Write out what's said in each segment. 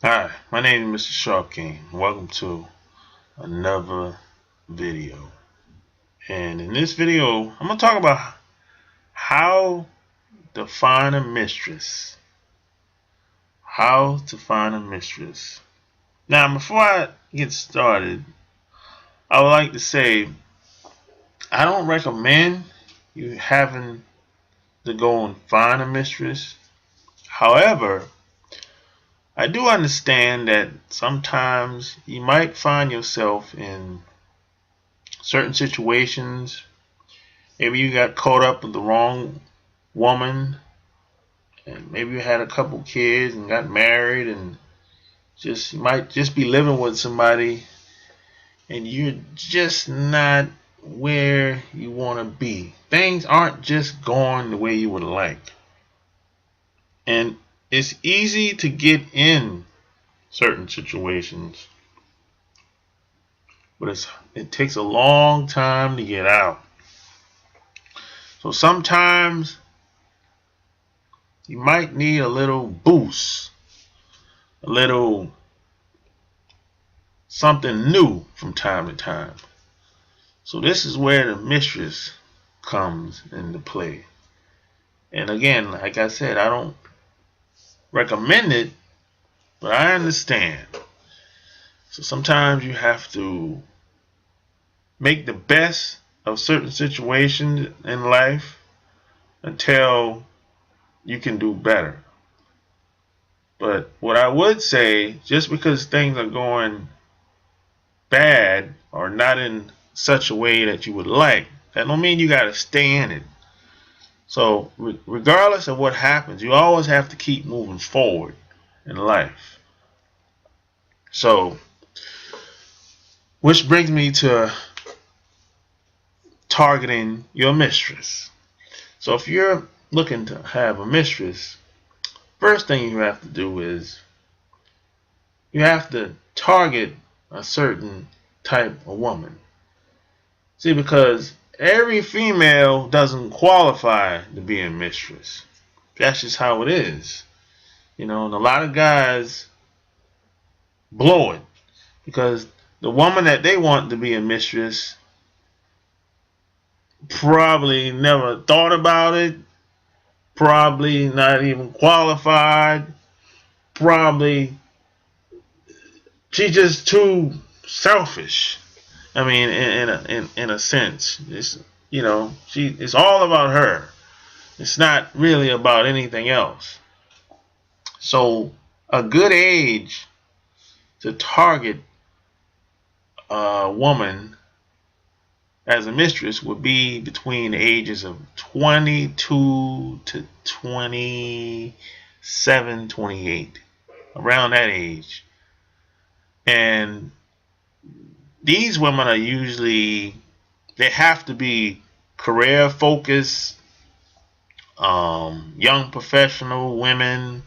Hi, my name is Mr. Shark King. Welcome to another video. And in this video, I'm going to talk about how to find a mistress. How to find a mistress. Now, before I get started, I would like to say I don't recommend you having to go and find a mistress. However, I do understand that sometimes you might find yourself in certain situations. Maybe you got caught up with the wrong woman, and maybe you had a couple kids and got married, and just you might just be living with somebody, and you're just not where you want to be. Things aren't just going the way you would like, and it's easy to get in certain situations, but it takes a long time to get out. So sometimes you might need a little boost, a little something new from time to time. So this is where the mistress comes into play. And again, like I said, I don't recommend it, but I understand. So sometimes you have to make the best of certain situations in life until you can do better. But what I would say, just because things are going bad or not in such a way that you would like, that don't mean you got to stay in it. So regardless of what happens, you always have to keep moving forward in life. So, which brings me to targeting your mistress. So if you're looking to have a mistress, first thing you have to do is you have to target a certain type of woman. See, because every female doesn't qualify to be a mistress. That's just how it is. And a lot of guys blow it because the woman that they want to be a mistress probably never thought about it, probably not even qualified, probably she's just too selfish. I mean, in a sense, it's all about her. It's not really about anything else. So a good age to target a woman as a mistress would be between the ages of 22 to 27, 28, around that age. And these women are usually, they have to be career focused, young professional women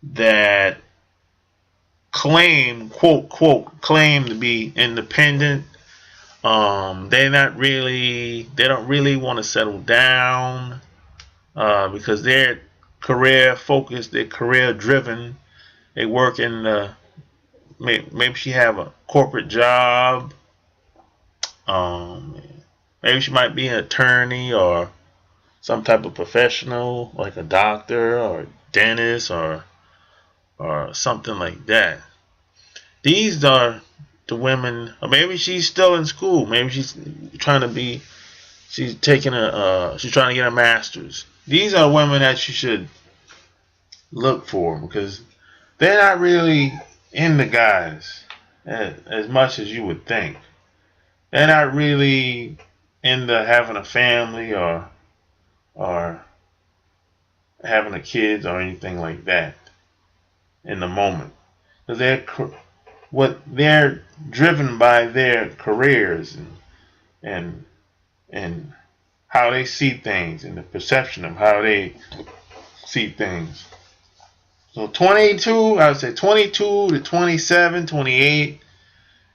that claim, claim to be independent. They don't really want to settle down because they're career focused, they're career driven. They work in maybe she have a corporate job. Um, Maybe she might be an attorney or some type of professional, like a doctor or a dentist or something like that. These are the women, or maybe she's still in school. Maybe she's trying to be, she's trying to get a master's. These are women that you should look for because they're not really into guys as much as you would think. They're not really into having a family or having a kids or anything like that in the moment. Because they're driven by their careers and and how they see things and the perception of how they see things. So 22, I would say 22 to 27, 28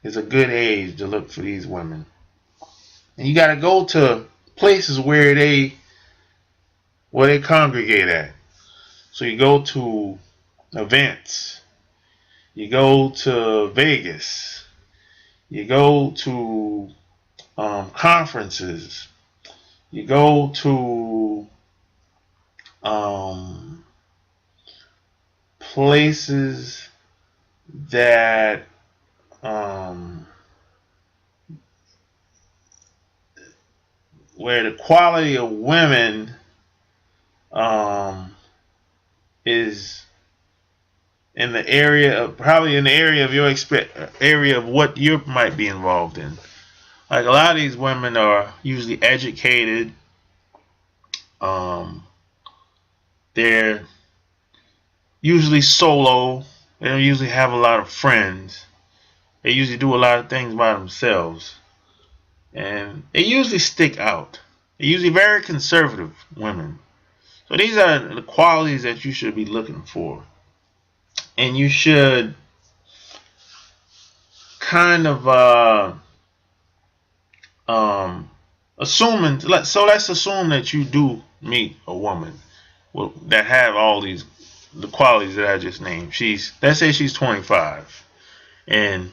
is a good age to look for these women. And you got to go to places where they congregate at. So you go to events, You go to Vegas. You go to conferences. You go to um, places that um, where the quality of women um, is in the area of probably in the area of your area of what you might be involved in. Like a lot of these women are usually educated. Um, they're usually solo. They don't usually have a lot of friends. They usually do a lot of things by themselves. And they usually stick out. They're usually very conservative women. So these are the qualities that you should be looking for. And you should kind of assuming, so let's assume that you do meet a woman that have all these the qualities that I just named. Let's say she's 25 and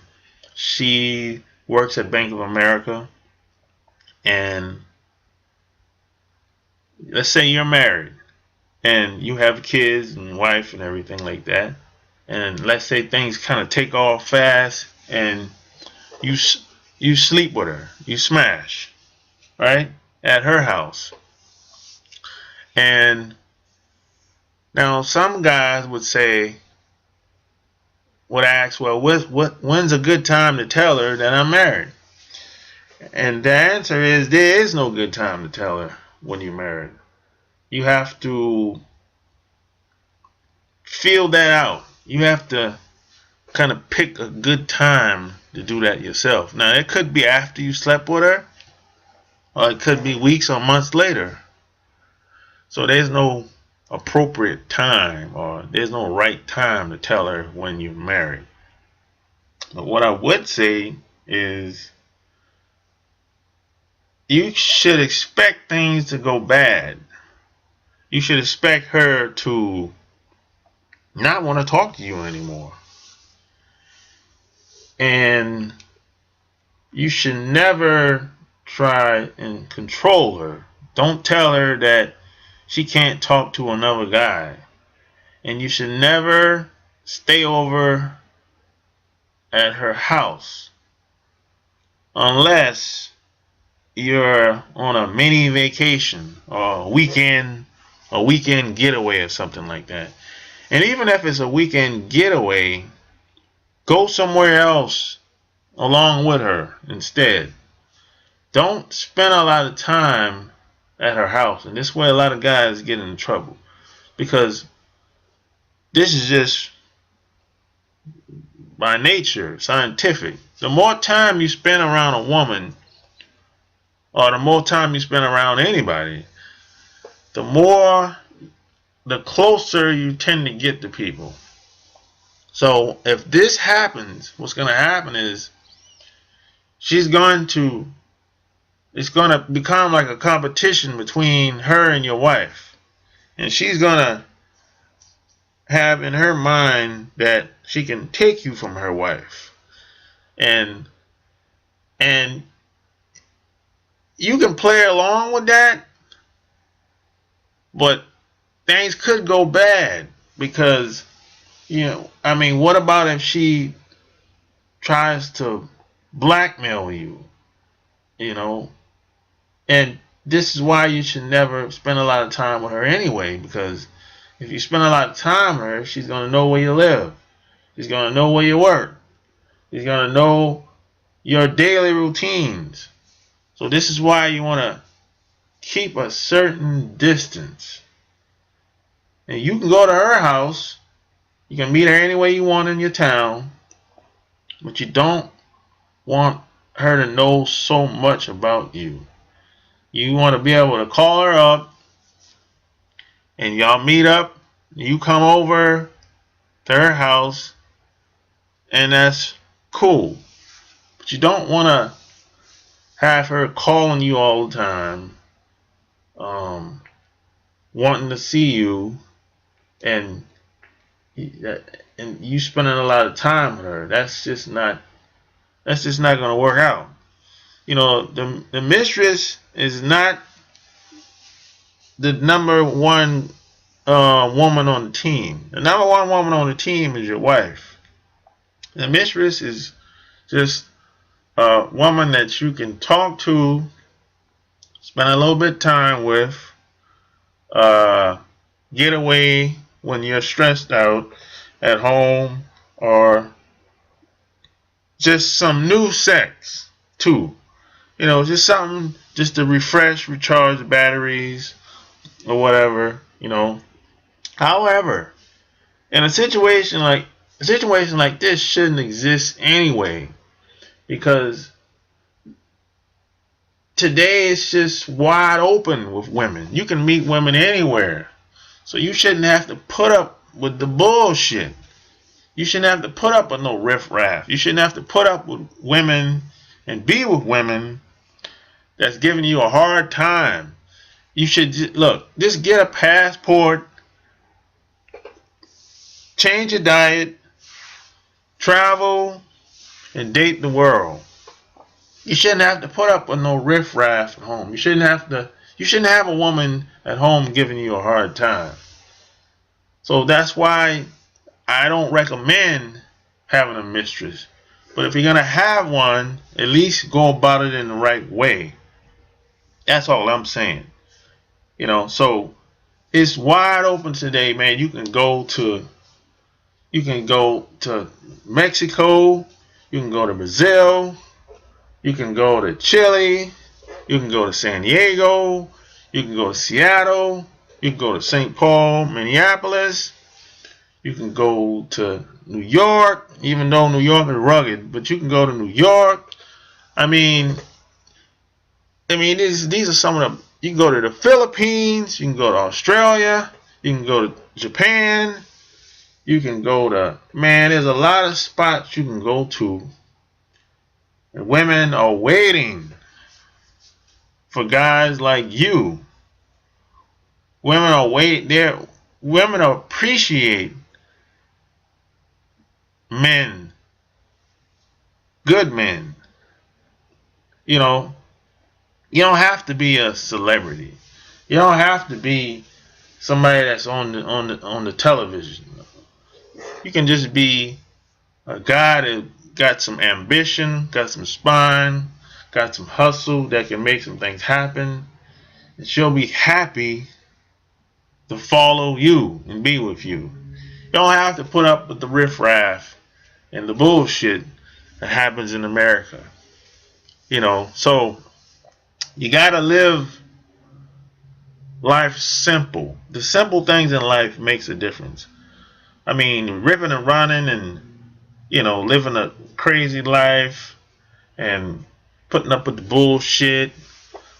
she works at Bank of America, and let's say you're married and you have kids and wife and everything like that, and let's say things kind of take off fast and you you sleep with her, you smash, right, at her house. And now some guys would ask, well, when's a good time to tell her that I'm married? And the answer is there is no good time to tell her when you're married. You have to feel that out. You have to kind of pick a good time to do that yourself. Now, it could be after you slept with her, or it could be weeks or months later. So there's no appropriate time, or there's no right time to tell her when you're married. But what I would say is you should expect things to go bad. You should expect her to not want to talk to you anymore. And you should never try and control her. Don't tell her that she can't talk to another guy. And you should never stay over at her house unless you're on a mini vacation or a weekend getaway or something like that. And even if it's a weekend getaway, go somewhere else along with her instead. Don't spend a lot of time at her house. And this is where a lot of guys get in trouble, because this is just by nature scientific. The more time you spend around a woman, or the more time you spend around anybody, the closer you tend to get to people. So if this happens, what's going to happen is it's going to become like a competition between her and your wife. And she's going to have in her mind that she can take you from her wife. And you can play along with that, but things could go bad, because what about if she tries to blackmail you, and this is why you should never spend a lot of time with her anyway, because if you spend a lot of time with her, she's going to know where you live. She's going to know where you work. She's going to know your daily routines. So this is why you want to keep a certain distance. And you can go to her house. You can meet her any way you want in your town. But you don't want her to know so much about you. You want to be able to call her up and y'all meet up. You come over to her house, and that's cool. But you don't want to have her calling you all the time, wanting to see you, and and you spending a lot of time with her. That's just not going to work out. You know, the mistress is not the number one woman on the team. The number one woman on the team is your wife. The mistress is just a woman that you can talk to, spend a little bit of time with, get away when you're stressed out at home, or just some new sex too. You know, just something just to refresh, recharge the batteries or whatever. You know. However, in a situation like this shouldn't exist anyway, because today it's just wide open with women. You can meet women anywhere. So you shouldn't have to put up with the bullshit. You shouldn't have to put up with no riffraff. You shouldn't have to put up with women and be with women that's giving you a hard time. You should just get a passport, change your diet, travel, and date the world. You shouldn't have to put up with no riffraff at home. You shouldn't have a woman at home giving you a hard time. So that's why I don't recommend having a mistress. But if you're going to have one, at least go about it in the right way. That's all I'm saying. You know, so it's wide open today, man. You can go to Mexico, you can go to Brazil, you can go to Chile, you can go to San Diego, you can go to Seattle, you can go to St. Paul, Minneapolis, you can go to New York, even though New York is rugged, but you can go to New York. I mean these are some of the. You can go to the Philippines, you can go to Australia, you can go to Japan, you can go to, there's a lot of spots you can go to. And women are waiting for guys like you. Women appreciate men, good men. You know, you don't have to be a celebrity. You don't have to be somebody that's on the television. You can just be a guy that got some ambition, got some spine, got some hustle, that can make some things happen. And she'll be happy to follow you and be with you. You don't have to put up with the riffraff and the bullshit that happens in America. You know, so you gotta live life simple. The simple things in life makes a difference. I mean, ripping and running and, living a crazy life and putting up with the bullshit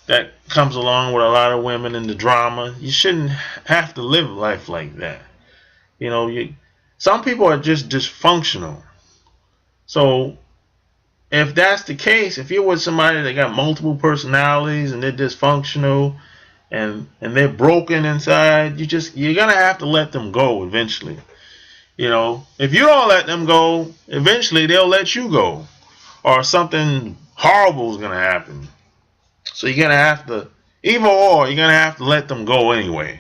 that comes along with a lot of women and the drama. You shouldn't have to live life like that. Some people are just dysfunctional. So if that's the case, if you're with somebody that got multiple personalities and they're dysfunctional and they're broken inside, you're gonna have to let them go eventually. If you don't let them go, eventually they'll let you go, or something horrible is gonna happen. So you're gonna have to, either or, you're gonna have to let them go anyway.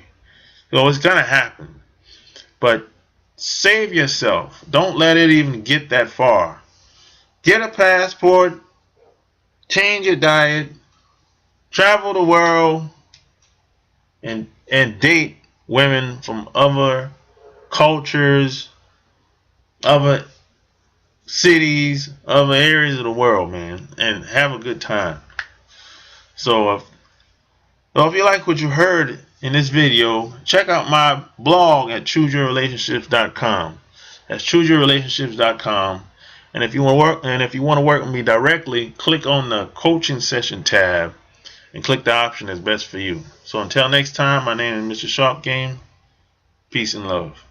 So it's gonna happen. But save yourself. Don't let it even get that far. Get a passport, change your diet, travel the world, and date women from other cultures, other cities, other areas of the world, man, and have a good time. So if you like what you heard in this video, check out my blog at chooseyourrelationships.com. That's chooseyourrelationships.com. And if you want to work with me directly, click on the coaching session tab and click the option that's best for you. So until next time, my name is Mr. Sharp Game. Peace and love.